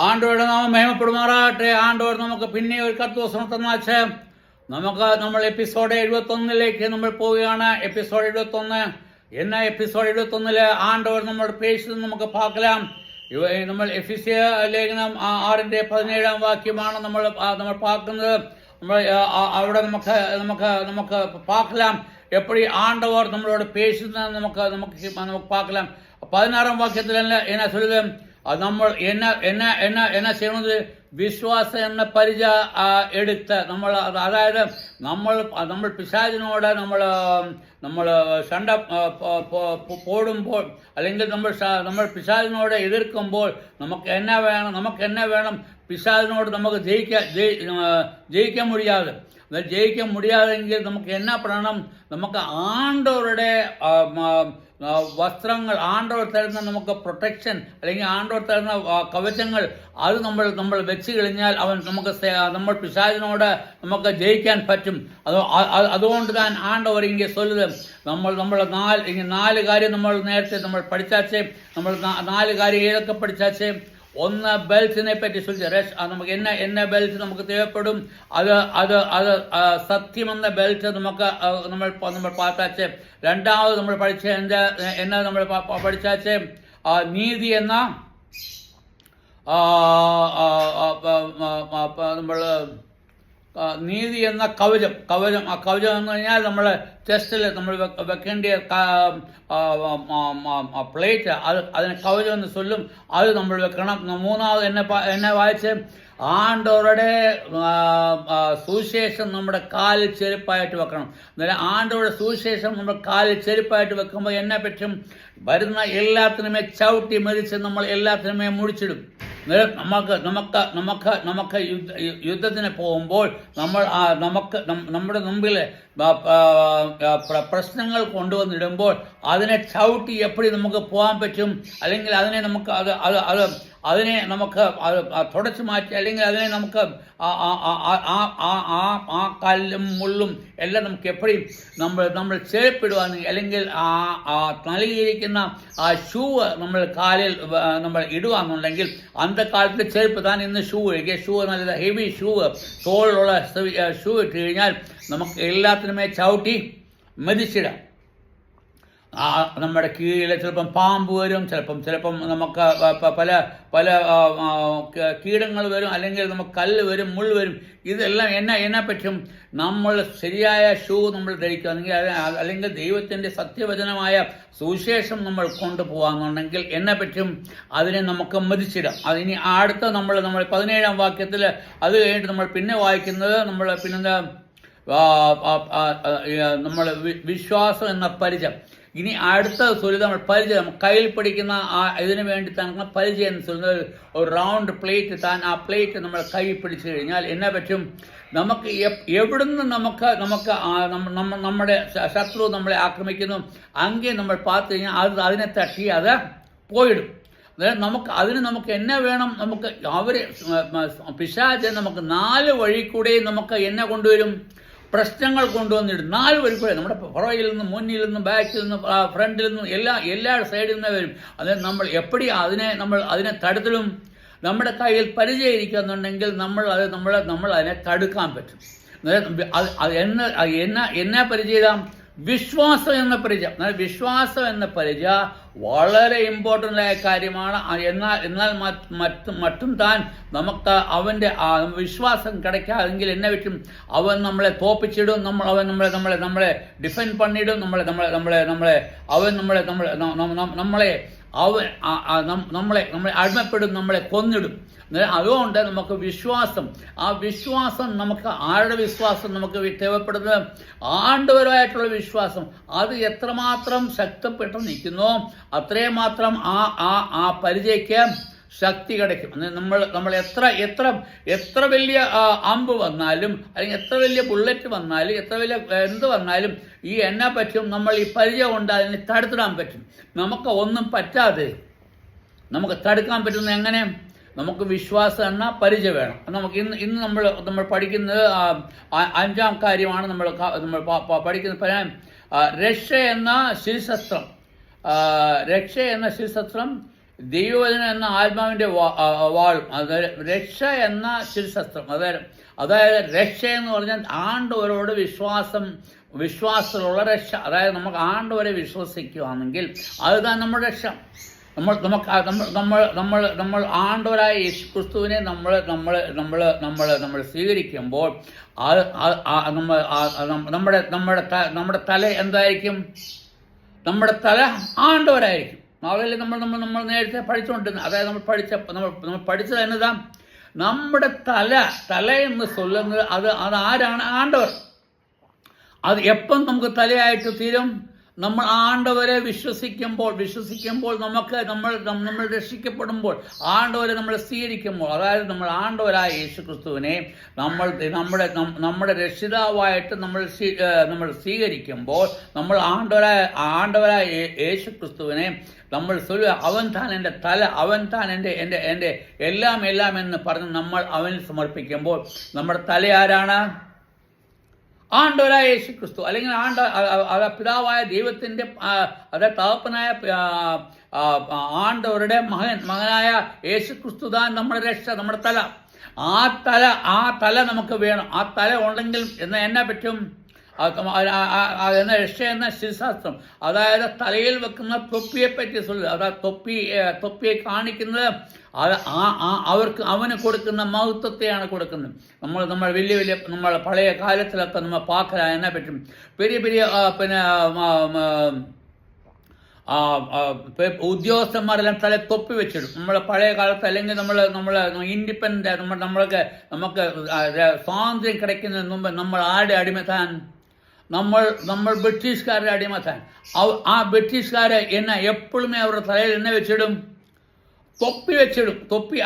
ആണ്ടവരുടെ നാമം മഹിമപ്പെടുമാറാകട്ടെ. ആണ്ടവർ നമുക്ക് പിന്നെ ഒരു കർത്തവസരം തന്നാച്ച് നമ്മൾ എപ്പിസോഡ് 71 നമ്മൾ പോവുകയാണ്. എപ്പിസോഡ് 71 എപ്പിസോഡ് 71 ആണ്ടവർ നമ്മുടെ പേജിൽ നിന്ന് നമുക്ക് പാക്കലാം. നമ്മൾ എഫെസ്യ ലേഖനം 6:17 വാക്യമാണ് നമ്മൾ പാക്കുന്നത്. നമ്മൾ അവിടെ നമുക്ക് പാക്കലാം. എപ്പോഴും ആണ്ടവർ നമ്മളോട് പേജിൽ നിന്ന് നമുക്ക് പാക്കലാം. 16 വാക്യത്തിൽ എന്നാ ചൊല്ലുക, നമ്മൾ എന്നാ ചെയ്യുന്നത്, വിശ്വാസം എന്ന പരിച എടുത്ത് അതായത് നമ്മൾ പിശാചിനോട് നമ്മൾ ശണ്ട പോടുമ്പോൾ അല്ലെങ്കിൽ നമ്മൾ പിശാചിനോട് എതിർക്കുമ്പോൾ നമുക്ക് എന്നാ വേണം പിശാചിനോട് നമുക്ക് ജയിക്കാൻ മുടിയാതെ. ജയിക്കാൻ മുടിയാതെങ്കിൽ നമുക്ക് എന്നാ പറയണം, നമുക്ക് ആണ്ടവരുടെ വസ്ത്രങ്ങൾ, ആണ്ടവർ തരുന്ന നമുക്ക് പ്രൊട്ടക്ഷൻ അല്ലെങ്കിൽ ആണ്ടവർ തരുന്ന കവചങ്ങൾ അത് നമ്മൾ വെച്ച് കഴിഞ്ഞാൽ നമ്മൾ പിശാചിനോട് നമുക്ക് ജയിക്കാൻ പറ്റും. അതുകൊണ്ട് താൻ ആണ്ടവർ ഇങ്ങനെ ചൊല്ലുക, നമ്മൾ 4 കാര്യം നമ്മൾ നേരത്തെ പഠിച്ചാച്ചേ. നമ്മൾ 4 കാര്യം ഏതൊക്കെ പഠിച്ചാച്ചേ? ഒന്ന്, ബെൽറ്റിനെ പറ്റി ചോദിച്ചു. നമുക്ക് എന്ന ബെൽറ്റ് നമുക്ക് തേവപ്പെടും. അത് സത്യമെന്ന ബെൽറ്റ് നമ്മൾ പാത്താച്ചേ. രണ്ടാമത് നമ്മൾ പഠിച്ച എന്നാ നമ്മൾ പഠിച്ചാച്ചേ, നീതി എന്ന നീതി എന്ന കവചം എന്ന് പറഞ്ഞാൽ നമ്മൾ ചെസ്റ്റിൽ നമ്മൾ വെക്കേണ്ട പ്ലേറ്റ്, അതിന് കവചം എന്ന് ചൊല്ലും. അത് നമ്മൾ വെക്കണം. മൂന്നാമത് എന്നെ വായിച്ച് ആണ്ടവരുടെ സുവിശേഷം നമ്മുടെ കാലിൽ ചെരുപ്പായിട്ട് വെക്കണം. അന്നേരം ആണ്ടവരുടെ സുവിശേഷം നമ്മുടെ കാലിൽ ചെരുപ്പായിട്ട് വെക്കുമ്പോൾ എന്നെ പറ്റും, വരുന്ന എല്ലാത്തിനുമേ ചവിട്ടി മരിച്ച് നമ്മൾ എല്ലാത്തിനുമേ മുടിച്ചിടും. നമുക്ക് യുദ്ധത്തിന് പോകുമ്പോൾ നമ്മുടെ മുമ്പിൽ പ്രശ്നങ്ങൾ കൊണ്ടുവന്നിടുമ്പോൾ അതിനെ ചവിട്ടി എപ്പടി നമുക്ക് പോകാൻ പറ്റും, അല്ലെങ്കിൽ അതിനെ നമുക്ക് തുടച്ചു മാറ്റി, അല്ലെങ്കിൽ അതിനെ നമുക്ക് ആ കല്ലും മുള്ളും എല്ലാം നമുക്ക് എപ്പോഴും നമ്മൾ ചേർപ്പിടുവാണെങ്കിൽ, അല്ലെങ്കിൽ നൽകിയിരിക്കുന്ന ആ ഷൂ നമ്മൾ കാലിൽ നമ്മൾ ഇടുകയാണെന്നുണ്ടെങ്കിൽ, അന്നത്തെ കാലത്ത് ചെരുപ്പ് താൻ ഇന്ന് ഷൂ നല്ല ഹെവി തോളിലുള്ള ഷൂ ഇട്ട് കഴിഞ്ഞാൽ നമുക്ക് എല്ലാത്തിനുമേ ചവിട്ടി മെതിച്ചിടാം. നമ്മുടെ കീഴിൽ ചിലപ്പം പാമ്പ് വരും, ചിലപ്പം നമുക്ക് പല കീടങ്ങൾ വരും, അല്ലെങ്കിൽ നമുക്ക് കല്ല് വരും, മുൾ വരും. ഇതെല്ലാം എന്നാ പറ്റും, നമ്മൾ ശരിയായ ഷൂ നമ്മൾ ധരിക്കുക, അല്ലെങ്കിൽ ദൈവത്തിൻ്റെ സത്യവചനമായ സുവിശേഷം നമ്മൾ കൊണ്ടുപോകാന്നുണ്ടെങ്കിൽ എന്നാ പറ്റും, അതിനെ നമുക്ക് മതിച്ചിടാം. അതിനി അടുത്ത നമ്മൾ 17 വാക്യത്തിൽ അത് കഴിഞ്ഞിട്ട് നമ്മൾ പിന്നെ വായിക്കുന്നത് നമ്മൾ വിശ്വാസം എന്ന പരിചയം. ഇനി അടുത്ത ചൊല്ലി നമ്മൾ പരിചയം, കയ്യിൽ പിടിക്കുന്ന ഇതിനു വേണ്ടി തന്നെ പരിചയം എന്ന് ചൊല്ലുന്നത് ഒരു റൗണ്ട് പ്ലേറ്റ്. ആ പ്ലേറ്റ് നമ്മൾ കൈ പിടിച്ചു കഴിഞ്ഞാൽ എന്നാ പറ്റും, നമുക്ക് എവിടുന്ന് നമ്മുടെ ശത്രു നമ്മളെ ആക്രമിക്കുന്നു അங்கே നമ്മൾ പാത്തു കഴിഞ്ഞാൽ അതിനെ തട്ടി അത് പോയിടും. നമുക്ക് എന്നാ വേണം, പിശാച് നമുക്ക് 4 വഴി കൂടെ നമുക്ക് എന്നെ കൊണ്ടുവരും, പ്രശ്നങ്ങൾ കൊണ്ടുവന്നിടും. 4 വഴി കൂടെ, നമ്മുടെ പുറകിൽ നിന്നും, മുന്നിൽ നിന്നും, ബാക്കിൽ നിന്നും, ഫ്രണ്ടിൽ നിന്നും എല്ലാ സൈഡിൽ നിന്നും വരും. അത് നമ്മൾ എപ്പടി അതിനെ തടുത്തിടും. നമ്മുടെ കയ്യിൽ പരിചയം ഇരിക്കുന്നുണ്ടെങ്കിൽ നമ്മൾ അതിനെ തടുക്കാൻ പറ്റും. എന്നാ പരിചയം? വിശ്വാസം എന്ന പരിചയം. വിശ്വാസം എന്ന പരിചയ വളരെ ഇമ്പോർട്ടൻ്റ് ആയ കാര്യമാണ്. എന്നാൽ മറ്റും താൻ നമുക്ക് അവൻ്റെ വിശ്വാസം കിടക്കാതെങ്കിൽ എന്നെ പറ്റും, അവൻ നമ്മളെ തോപ്പിച്ചിടും, അവൻ നമ്മളെ ഡിഫെൻഡ് പണിയിടും, നമ്മളെ അടിമപ്പെടും, നമ്മളെ കൊന്നിടും. അതുകൊണ്ട് നമുക്ക് വിശ്വാസം, നമുക്ക് ആരുടെ വിശ്വാസം നമുക്ക് തേവപ്പെടുന്നത്? ആണ്ടവരായിട്ടുള്ള വിശ്വാസം. അത് എത്രമാത്രം ശക്തിപ്പെട്ട് നിൽക്കുന്നോ അത്രയും മാത്രം ആ പരിചയക്ക് ശക്തി கிடைക്കും. നമ്മൾ എത്ര വലിയ അമ്പ് വന്നാലും, അല്ലെങ്കിൽ എത്ര വലിയ ബുള്ളറ്റ് വന്നാലും, എത്ര വലിയ എന്ത് വന്നാലും എന്നാ പറ്റും, നമ്മൾ ഈ പരിചയം കൊണ്ട് അതിനെ തടുത്തിടാൻ പറ്റും. നമുക്ക് ഒന്നും പറ്റാതെ നമുക്ക് തടുക്കാൻ പറ്റുന്നത് എങ്ങനെ? നമുക്ക് വിശ്വാസം എന്ന പരിചയം വേണം. നമുക്ക് ഇന്ന് നമ്മൾ പഠിക്കുന്നത് 5ാം കാര്യമാണ്. നമ്മൾ പഠിക്കുന്നത് രക്ഷ എന്ന ശിരസ്ത്രം. ദൈവവചനം എന്ന ആത്മാവിൻ്റെ വാളും, അതായത് രക്ഷ എന്ന ശിരശസ്ത്രം. അതായത് രക്ഷ എന്ന് പറഞ്ഞാൽ ആണ്ടവരോട് വിശ്വാസത്തിലുള്ള രക്ഷ. അതായത് നമുക്ക് ആണ്ടവരെ വിശ്വസിക്കുകയാണെങ്കിൽ അതുதான் നമ്മുടെ രക്ഷ. നമ്മൾ ആണ്ടവരായ യേശു ക്രിസ്തുവിനെ നമ്മൾ സ്വീകരിക്കുമ്പോൾ നമ്മുടെ തല എന്തായിരിക്കും? നമ്മുടെ തല ആണ്ടവരായിരിക്കും. അവരിൽ നമ്മൾ നേരത്തെ പഠിച്ചുകൊണ്ടിരുന്നത്, അതായത് നമ്മൾ പഠിച്ചത് എന്നതാ, നമ്മുടെ തല എന്ന് ചൊല്ലുന്നത് അത് ആരാണ്? ആണ്ടവർ. അത് എപ്പം നമുക്ക് തലയായിട്ട് തീരും? നമ്മൾ ആണ്ടവരെ വിശ്വസിക്കുമ്പോൾ നമ്മൾ രക്ഷിക്കപ്പെടുമ്പോൾ, ആണ്ടവരെ നമ്മൾ സ്വീകരിക്കുമ്പോൾ, അതായത് നമ്മൾ ആണ്ടവരായ യേശു ക്രിസ്തുവിനെ നമ്മുടെ രക്ഷിതാവായിട്ട് നമ്മൾ സ്വീകരിക്കുമ്പോൾ, നമ്മൾ ആണ്ടവരായ യേശു ക്രിസ്തുവിനെ നമ്മൾ അവൻ താൻ എൻ്റെ തല, അവൻ താൻ എൻ്റെ എല്ലാം എന്ന് പറഞ്ഞ് നമ്മൾ അവനിൽ സമർപ്പിക്കുമ്പോൾ നമ്മുടെ തല ആരാണ്? ആണ്ടവരായ യേശു ക്രിസ്തു, അല്ലെങ്കിൽ പിതാവായ ദൈവത്തിൻ്റെ, അതായത് തകപ്പനായ ആണ്ടവരുടെ മകനായ യേശു ക്രിസ്തു താൻ നമ്മുടെ രക്ഷ, നമ്മുടെ തല. ആ തല നമുക്ക് വേണം. ആ തല ഉണ്ടെങ്കിൽ എന്നാ പറ്റും? എന്ന രക്ഷ എന്ന ശിരശാസ്ത്രം, അതായത് തലയിൽ വെക്കുന്ന തൊപ്പിയെ പറ്റി ചൊല്ലുക. അതായത് തൊപ്പിയെ കാണിക്കുന്നത് അവന് കൊടുക്കുന്ന മഹത്വത്തെയാണ് കൊടുക്കുന്നത്. നമ്മൾ വലിയ നമ്മൾ പഴയ കാലത്തിലൊക്കെ നമ്മൾ പാക്കല എന്നാ പറ്റും, പെരിയ ഉദ്യോഗസ്ഥന്മാരെല്ലാം തല തൊപ്പി വെച്ചിടും. നമ്മളെ പഴയ കാലത്ത്, അല്ലെങ്കിൽ നമ്മൾ ഇൻഡിപെൻഡൻ്റ് നമുക്ക് സ്വാതന്ത്ര്യം കിടക്കുന്നതിന് മുമ്പ് നമ്മൾ ആരുടെ അടിമത്താൻ? നമ്മൾ ബ്രിട്ടീഷുകാരുടെ അടിമത്താൻ. ആ ബ്രിട്ടീഷുകാരെ എപ്പോഴുമേ അവരുടെ തലയിൽ വെച്ചിടും? തൊപ്പി വെച്ചിടും.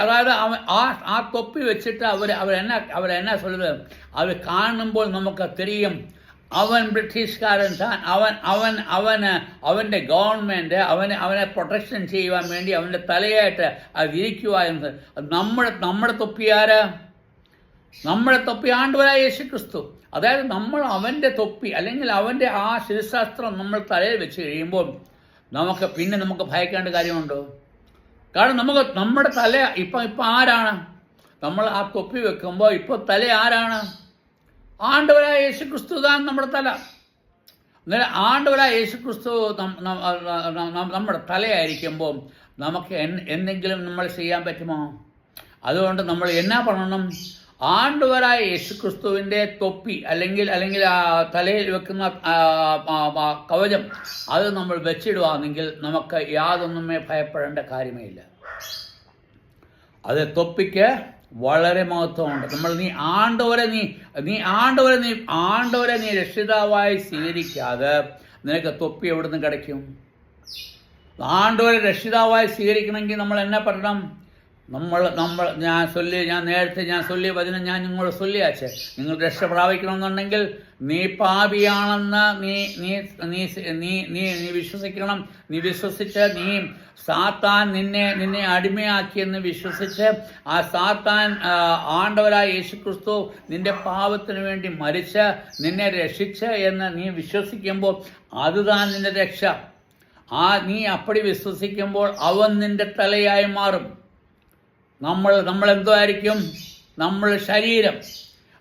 അതായത് ആ തൊപ്പി വെച്ചിട്ട് അവരെന്നാ ചൊല്ലുന്നത്? അവർ കാണുമ്പോൾ നമുക്ക് தெரியும் അവൻ ബ്രിട്ടീഷുകാരൻ താൻ, അവൻ്റെ ഗവൺമെൻറ് അവനെ പ്രൊട്ടക്ഷൻ ചെയ്യുവാൻ വേണ്ടി അവൻ്റെ തലയായിട്ട് അത് ഇരിക്കുക എന്നത്. നമ്മുടെ തൊപ്പിയാര്? നമ്മുടെ തൊപ്പി ആണ്ടവരായ യേശു ക്രിസ്തു. അതായത് നമ്മൾ അവൻ്റെ തൊപ്പി, അല്ലെങ്കിൽ അവൻ്റെ ആ ശിരശാസ്ത്രം നമ്മൾ തലയിൽ വെച്ച് കഴിയുമ്പോൾ നമുക്ക് ഭയക്കേണ്ട കാര്യമുണ്ടോ? കാരണം നമ്മുടെ തല ഇപ്പം ആരാണ്? നമ്മൾ ആ തൊപ്പി വെക്കുമ്പോൾ ഇപ്പോൾ തല ആരാണ്? ആണ്ടവരായ യേശു ക്രിസ്തു താൻ നമ്മുടെ തല. അന്നേരം ആണ്ടവരായ യേശു ക്രിസ്തു നമ്മുടെ തലയായിരിക്കുമ്പോൾ നമുക്ക് എന്തെങ്കിലും നമ്മൾ ചെയ്യാൻ പറ്റുമോ? അതുകൊണ്ട് നമ്മൾ എന്നാ പറയണം? ആണ്ടവരായ യേശു ക്രിസ്തുവിൻ്റെ തൊപ്പി, അല്ലെങ്കിൽ ആ തലയിൽ വെക്കുന്ന കവചം, അത് നമ്മൾ വെച്ചിടുവാണെങ്കിൽ നമുക്ക് യാതൊന്നുമേ ഭയപ്പെടേണ്ട കാര്യമേ ഇല്ല. അത് തൊപ്പിക്ക് വളരെ മഹത്വമുണ്ട്. നീ ആണ്ടവരെ നീ സ്വീകരിക്കാതെ നിനക്ക് തൊപ്പി എവിടുന്ന് கிடைക്കും? ആണ്ടവരെ രക്ഷിതാവായി സ്വീകരിക്കണമെങ്കിൽ നമ്മൾ എന്നാ പറയണം? ഞാൻ നേരത്തെ ചൊല്ലിയ വചനം ഞാൻ നിങ്ങളോട് ചൊല്ലിയാച്ചേ. നിങ്ങൾ രക്ഷ പ്രാപിക്കണമെന്നുണ്ടെങ്കിൽ നീ പാപിയാണെന്ന് നീ വിശ്വസിക്കണം. നീ വിശ്വസിച്ച് നീ സാത്താൻ നിന്നെ അടിമയാക്കിയെന്ന് വിശ്വസിച്ച് ആ സാത്താൻ ആണ്ടവരായ യേശുക്രിസ്തു നിന്റെ പാപത്തിന് വേണ്ടി മരിച്ച് നിന്നെ രക്ഷിച്ച് എന്ന് നീ വിശ്വസിക്കുമ്പോൾ അതുതാൻ നിന്റെ രക്ഷ. നീ അപ്പടി വിശ്വസിക്കുമ്പോൾ അവൻ നിന്റെ തലയായി മാറും. നമ്മൾ എന്തോ ആയിരിക്കും? നമ്മൾ ശരീരം.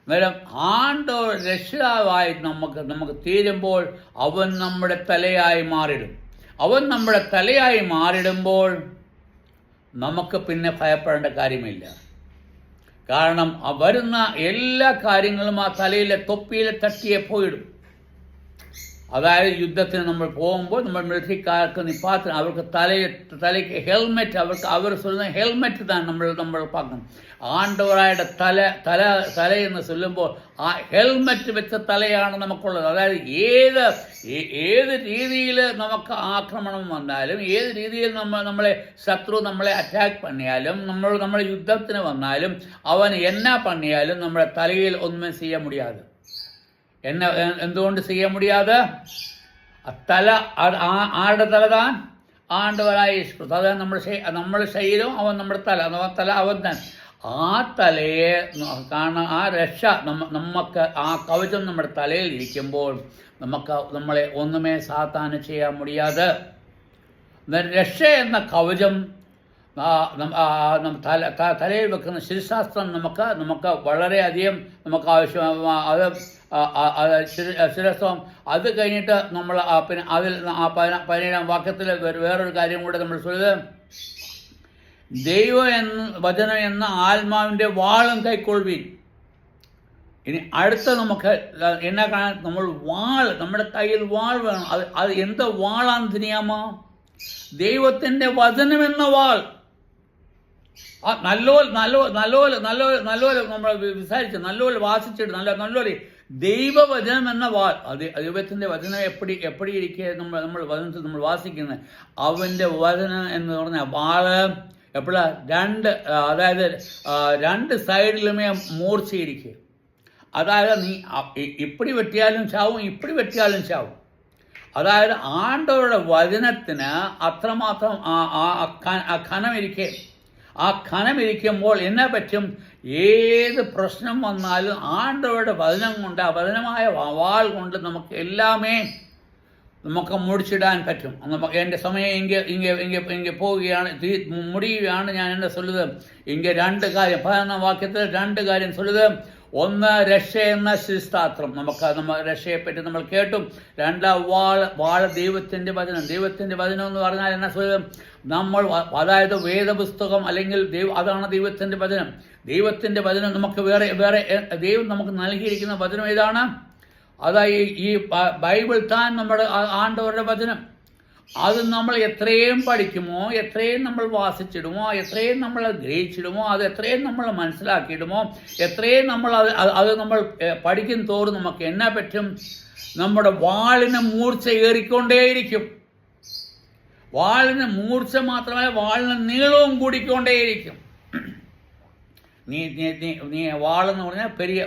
അന്നേരം ആണ്ടവർ രക്ഷിതാവായി നമുക്ക് തീരുമ്പോൾ അവൻ നമ്മുടെ തലയായി മാറിടും. അവൻ നമ്മുടെ തലയായി മാറിടുമ്പോൾ നമുക്ക് പിന്നെ ഭയപ്പെടേണ്ട കാര്യമില്ല. കാരണം വരുന്ന എല്ലാ കാര്യങ്ങളും ആ തലയിലെ തൊപ്പിയിലെ തട്ടിയെ പോയിടും. അതായത് യുദ്ധത്തിന് നമ്മൾ പോകുമ്പോൾ നമ്മൾ മിലിറ്ററിക്കാർക്ക് നിപ്പാത്തിന് അവർക്ക് തലയ്ക്ക് ഹെൽമെറ്റ്, അവർ ചൊല്ലുന്ന ഹെൽമെറ്റ് തന്നെ നമ്മൾ பார்க்கணும். ആണ്ടവരായുടെ തല എന്ന് ചൊല്ലുമ്പോൾ ആ ഹെൽമെറ്റ് വെച്ച തലയാണ് നമുക്കുള്ളത്. അതായത് ഏത് രീതിയിൽ നമുക്ക് ആക്രമണം വന്നാലും, ഏത് രീതിയിൽ നമ്മളെ ശത്രു അറ്റാക്ക് പണിയാലും, നമ്മൾ യുദ്ധത്തിന് വന്നാലും, അവൻ എന്നാ പണിയാലും നമ്മുടെ തലയിൽ ഒന്നും ചെയ്യാൻ മുടിയാതെ. എന്തുകൊണ്ട് ചെയ്യാൻ മുടിയാതെ? തല ആരുടെ തല താൻ? ആണ്ടവരായ യേശു. അതായത് നമ്മുടെ ശരീരം അവൻ നമ്മുടെ തല അവൻ താൻ. ആ തലയെ കാണാൻ ആ രക്ഷ നമുക്ക് ആ കവചം നമ്മുടെ തലയിൽ ഇരിക്കുമ്പോൾ നമ്മളെ ഒന്നുമേ സാത്താന് ചെയ്യാൻ മുടിയാതെ. രക്ഷ എന്ന കവചം തലയിൽ വെക്കുന്ന ശിരശാസ്ത്രം നമുക്ക് വളരെയധികം നമുക്ക് ആവശ്യം. അത് ശിരസ്വം. അത് കഴിഞ്ഞിട്ട് നമ്മൾ പിന്നെ അതിൽ 17-ാം വാക്യത്തിൽ വേറൊരു കാര്യം കൂടെ നമ്മൾ சொல்லுது, ദൈവം വചനം എന്ന ആത്മാവിൻ്റെ വാളും കൈക്കൊള്ളുവീൻ. ഇനി അടുത്ത നമുക്ക് എന്നാ കാണാൻ, നമ്മുടെ കയ്യിൽ വാൾ വേണം. അത് എന്ത് വാളാന്ന് തിരിയാമോ? ദൈവത്തിൻ്റെ വചനം എന്ന വാൾ. നല്ലപോലെ നമ്മൾ വിസാരിച്ച് നല്ലപോലെ വാസിച്ചിട്ട് നല്ലപോലെ ദൈവവചനം എന്ന വാൾ. ദൈവത്തിൻ്റെ വചനം എപ്പടി ഇരിക്കുക നമ്മൾ വചനത്തിൽ നമ്മൾ വാസിക്കുന്നത്. അവൻ്റെ വചനം എന്ന് പറഞ്ഞ വാള് എപ്പോഴാ അതായത് രണ്ട് സൈഡിലുമേ മൂർച്ചയിരിക്കുക. അതായത് നീ ഇപ്പടി വെട്ടിയാലും ചാവും, ഇപ്പടി വെട്ടിയാലും ചാവും. അതായത് ആണ്ടവരുടെ വചനത്തിന് അത്രമാത്രം ഖനമിരിക്കുമ്പോൾ എന്നാ പറ്റും? ഏത് പ്രശ്നം വന്നാലും ആണ്ടവരുടെ വചനം കൊണ്ട്, ആ വചനമായ വാൾ കൊണ്ട് നമുക്ക് എല്ലാമേ നമുക്ക് മുടിച്ചിടാൻ പറ്റും. എൻ്റെ സമയം ഇങ്ങനെ പോവുകയാണ്, മുടിയുകയാണ്. ഞാൻ എന്നെ சொல்லுது ഇങ്ങനെ 2 കാര്യം 11-ാം വാക്യത്തിൽ 2 കാര്യം சொல்லுது. ഒന്ന്, രക്ഷ എന്ന ശിസ്താത്രം. നമ്മൾ രക്ഷയെപ്പറ്റി നമ്മൾ കേട്ടും. 2 വാള് ദൈവത്തിൻ്റെ വചനം. ദൈവത്തിൻ്റെ വചനം എന്ന് പറഞ്ഞാൽ എന്നാ சொல்லுது? നമ്മൾ അതായത് വേദപുസ്തകം അല്ലെങ്കിൽ അതാണ് ദൈവത്തിൻ്റെ വചനം. ദൈവത്തിൻ്റെ വചനം നമുക്ക് വേറെ ദൈവം നമുക്ക് നൽകിയിരിക്കുന്ന വചനം ഏതാണ്? അതായത് ഈ ബൈബിൾ താൻ നമ്മുടെ ആണ്ടവരുടെ വചനം. അത് നമ്മൾ എത്രയും പഠിക്കുമോ, എത്രയും നമ്മൾ വാസിച്ചിടുമോ, എത്രയും നമ്മൾ ഗ്രഹിച്ചിടുമോ, അത് എത്രയും നമ്മൾ മനസ്സിലാക്കിയിടുമോ, എത്രയും നമ്മൾ അത് നമ്മൾ പഠിക്കും തോറും നമുക്ക് എന്നാ പറ്റും? നമ്മുടെ വാളിന് മൂർച്ച ഏറിക്കൊണ്ടേയിരിക്കും. വാളിന് മൂർച്ച മാത്രമല്ല, വാളിന് നീളവും കൂടിക്കൊണ്ടേയിരിക്കും. നീ വാളെന്ന് പറഞ്ഞാൽ പെരിയ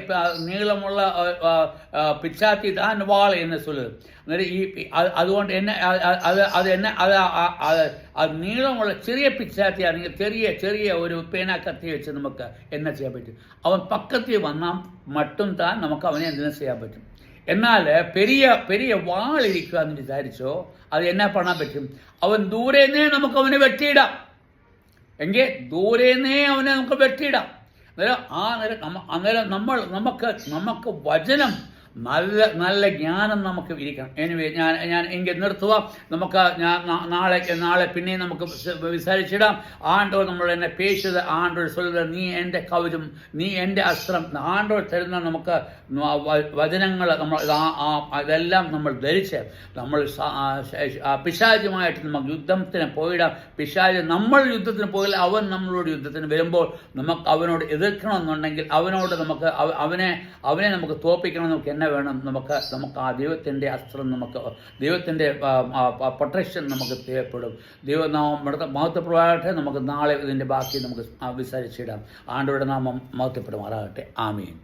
നീളമുള്ള പിച്ചാത്തി താൻ വാൾ എന്ന് சொல்லுது. അതുകൊണ്ട് അത് നീളമുള്ള ചെറിയ പിച്ചാത്തി ആണെങ്കിൽ ചെറിയ ഒരു പേന കത്തി വെച്ച് നമുക്ക് എന്ന ചെയ്യാൻ പറ്റും. അവൻ പക്കത്തിൽ വന്നാൽ മട്ടും താൻ നമുക്ക് അവനെ എന്തിനും ചെയ്യാൻ പറ്റും. എന്നാൽ പെരിയ വാളിരിക്കുക എന്ന് വിചാരിച്ചോ, അത് എന്നാ പണാൻ പറ്റും? അവൻ ദൂരേന്നേ നമുക്ക് അവനെ വെട്ടിയിടാം. എങ്കിൽ ദൂരേന്നേ അവനെ നമുക്ക് വെട്ടിയിടാം. അന്നേരം നമുക്ക് വചനം നല്ല ജ്ഞാനം നമുക്ക് ഇരിക്കണം. എനിവേ ഞാൻ എങ്കിൽ നിർത്തുക. നമുക്ക് നാളെ പിന്നെയും നമുക്ക് വിസാരിച്ചിടാം. ആണ്ടോർ നമ്മൾ എന്നെ പേശത് ആണ്ടോർ சொல்லுது, നീ എൻ്റെ കവചം, നീ എൻ്റെ അസ്ത്രം. ആണ്ടോർ തരുന്ന നമുക്ക് വചനങ്ങൾ നമ്മൾ അതെല്ലാം നമ്മൾ ധരിച്ച് നമ്മൾ പിശാചുമായിട്ട് നമുക്ക് യുദ്ധത്തിന് പോയിടാം. പിശാച് നമ്മൾ യുദ്ധത്തിന് പോയില്ല, അവൻ നമ്മളോട് യുദ്ധത്തിന് വരുമ്പോൾ നമുക്ക് അവനോട് എതിർക്കണമെന്നുണ്ടെങ്കിൽ അവനെ നമുക്ക് തോൽപ്പിക്കണം. നമുക്ക് എന്നാ വേണം? നമുക്ക് ആ ദൈവത്തിൻ്റെ അസ്ത്രം, ദൈവത്തിൻ്റെ പ്രൊട്ടക്ഷൻ നമുക്ക് തേவைപ്പെടും. ദൈവനാമം മഹത്വപ്പെടുമാകട്ടെ. നമുക്ക് നാളെ ഇതിൻ്റെ ബാക്കി നമുക്ക് വിസാരിച്ചിടാം. ആണ്ടവരുടെ നാമം മഹത്വപ്പെടുമാറാകട്ടെ. ആമീൻ.